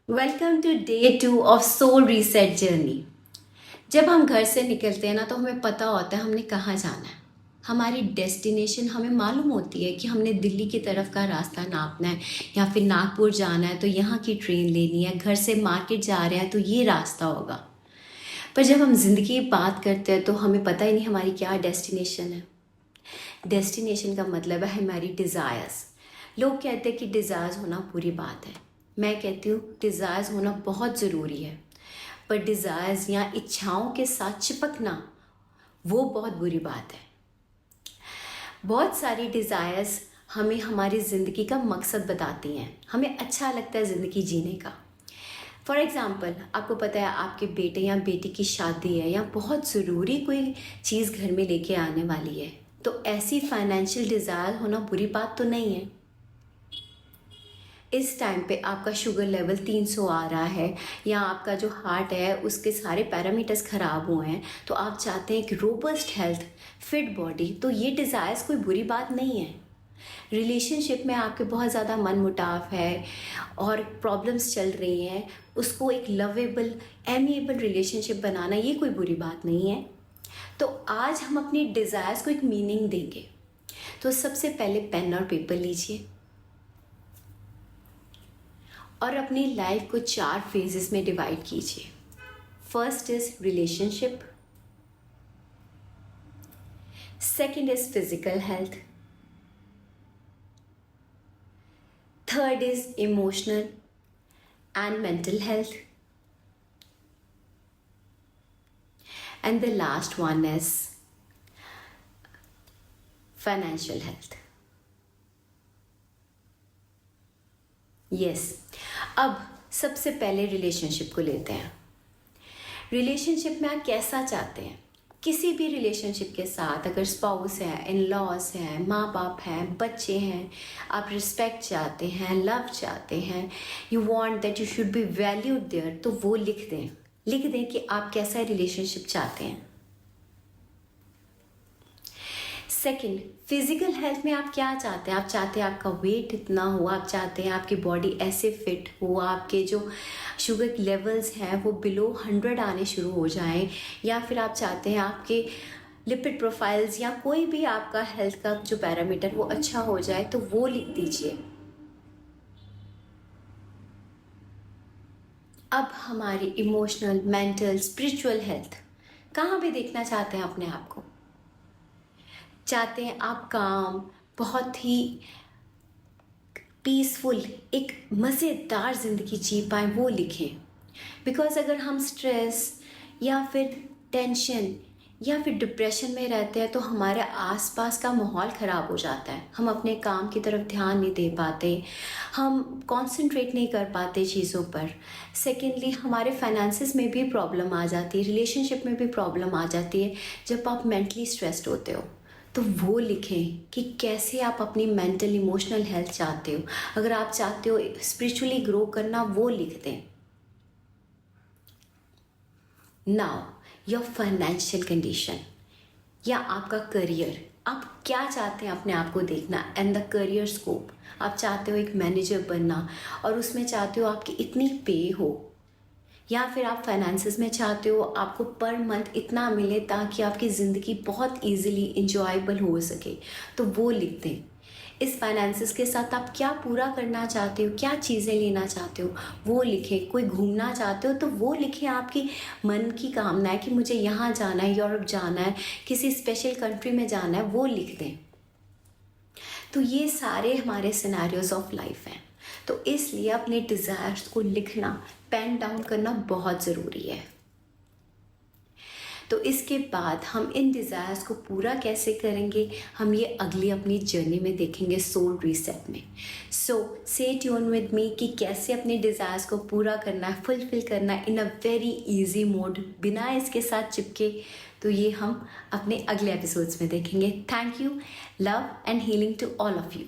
Welcome to day 2 of soul reset journey. जब हम घर से निकलते हैं ना तो हमें पता होता है हमने कहाँ जाना है। हमारी डेस्टिनेशन हमें मालूम होती है कि हमने दिल्ली की तरफ का रास्ता नापना है या फिर नागपुर जाना है तो यहाँ की ट्रेन लेनी है, घर से मार्केट जा रहे हैं तो ये रास्ता होगा। पर जब हम ज़िंदगी की बात करते हैं तो हमें पता ही नहीं हमारी क्या डेस्टिनेशन है। डेस्टिनेशन का मतलब है हमारी डिज़ायर्स। लोग कहते हैं कि डिज़ायर्स होना बुरी बात है। मैं कहती हूँ डिज़ायर्स होना बहुत ज़रूरी है, पर डिज़ायर्स या इच्छाओं के साथ चिपकना वो बहुत बुरी बात है। बहुत सारी डिज़ायर्स हमें हमारी ज़िंदगी का मकसद बताती हैं, हमें अच्छा लगता है ज़िंदगी जीने का। फॉर एग्ज़ाम्पल, आपको पता है आपके बेटे या बेटी की शादी है या बहुत ज़रूरी कोई चीज़ घर में लेके आने वाली है, तो ऐसी फाइनेंशियल डिज़ायर होना बुरी बात तो नहीं है। इस टाइम पे आपका शुगर लेवल 300 आ रहा है या आपका जो हार्ट है उसके सारे पैरामीटर्स ख़राब हुए हैं, तो आप चाहते हैं कि रोबस्ट हेल्थ, फिट बॉडी, तो ये डिज़ायर्स कोई बुरी बात नहीं है। रिलेशनशिप में आपके बहुत ज़्यादा मनमुटाव है और प्रॉब्लम्स चल रही हैं, उसको एक लवेबल, एमिएबल रिलेशनशिप बनाना ये कोई बुरी बात नहीं है। तो आज हम अपनी डिज़ायर्स को एक मीनिंग देंगे। तो सबसे पहले पेन और पेपर लीजिए और अपनी लाइफ को 4 फेजेस में डिवाइड कीजिए। First is relationship, second is physical health, third is emotional and mental health, and the last one is financial health. Yes, अब सबसे पहले रिलेशनशिप को लेते हैं। रिलेशनशिप में आप कैसा चाहते हैं? किसी भी रिलेशनशिप के साथ, अगर स्पाउस है, इन लॉज हैं, माँ बाप हैं, बच्चे हैं, आप रिस्पेक्ट चाहते हैं, लव चाहते हैं, you want that you should be valued there, तो वो लिख दें। लिख दें कि आप कैसा रिलेशनशिप चाहते हैं। सेकंड, फिजिकल हेल्थ में आप क्या चाहते हैं? आप चाहते हैं आपका वेट इतना हो, आप चाहते हैं आपकी बॉडी ऐसे फिट हो, आपके जो शुगर लेवल्स हैं वो बिलो 100 आने शुरू हो जाएं, या फिर आप चाहते हैं आपके लिपिड प्रोफाइल्स या कोई भी आपका हेल्थ का जो पैरामीटर वो अच्छा हो जाए, तो वो लिख दीजिए। अब हमारी इमोशनल, मेंटल, स्पिरिचुअल हेल्थ, कहाँ पे देखना चाहते हैं अपने आप को? चाहते हैं आप काम, बहुत ही पीसफुल, एक मज़ेदार ज़िंदगी जी पाएँ, वो लिखें। बिकॉज़ अगर हम स्ट्रेस या फिर टेंशन या फिर डिप्रेशन में रहते हैं तो हमारे आसपास का माहौल ख़राब हो जाता है। हम अपने काम की तरफ ध्यान नहीं दे पाते, हम कंसंट्रेट नहीं कर पाते चीज़ों पर। सेकेंडली, हमारे फाइनेंसेस में भी प्रॉब्लम आ जाती है, रिलेशनशिप में भी प्रॉब्लम आ जाती है जब आप मेंटली स्ट्रेस्ड होते हो। तो वो लिखें कि कैसे आप अपनी मेंटल इमोशनल हेल्थ चाहते हो। अगर आप चाहते हो स्पिरिचुअली ग्रो करना, वो लिख दें। नाउ, योर फाइनेंशियल कंडीशन या आपका करियर, आप क्या चाहते हैं अपने आप को देखना, एंड द करियर स्कोप। आप चाहते हो एक मैनेजर बनना और उसमें चाहते हो आपकी इतनी पे हो, या फिर आप फाइनेंसेस में चाहते हो आपको पर मंथ इतना मिले ताकि आपकी ज़िंदगी बहुत इजीली इंजॉयबल हो सके, तो वो लिख दें। इस फाइनेंसेस के साथ आप क्या पूरा करना चाहते हो, क्या चीज़ें लेना चाहते हो, वो लिखें। कोई घूमना चाहते हो तो वो लिखें, आपकी मन की कामना है कि मुझे यहाँ जाना है, यूरोप जाना है, किसी स्पेशल कंट्री में जाना है, वो लिख दें। तो ये सारे हमारे सिनेरियोज ऑफ लाइफ हैं। तो इसलिए अपने डिज़ायर्स को लिखना, पेन डाउन करना बहुत ज़रूरी है। तो इसके बाद हम इन डिज़ायर्स को पूरा कैसे करेंगे, हम ये अगली अपनी जर्नी में देखेंगे, सोल रीसेट में। So stay tune with me कि कैसे अपने डिज़ायर्स को पूरा करना है, फुलफिल करना है इन अ वेरी इजी मोड, बिना इसके साथ चिपके। तो ये हम अपने अगले एपिसोड्स में देखेंगे। Thank you, love and healing to all of you.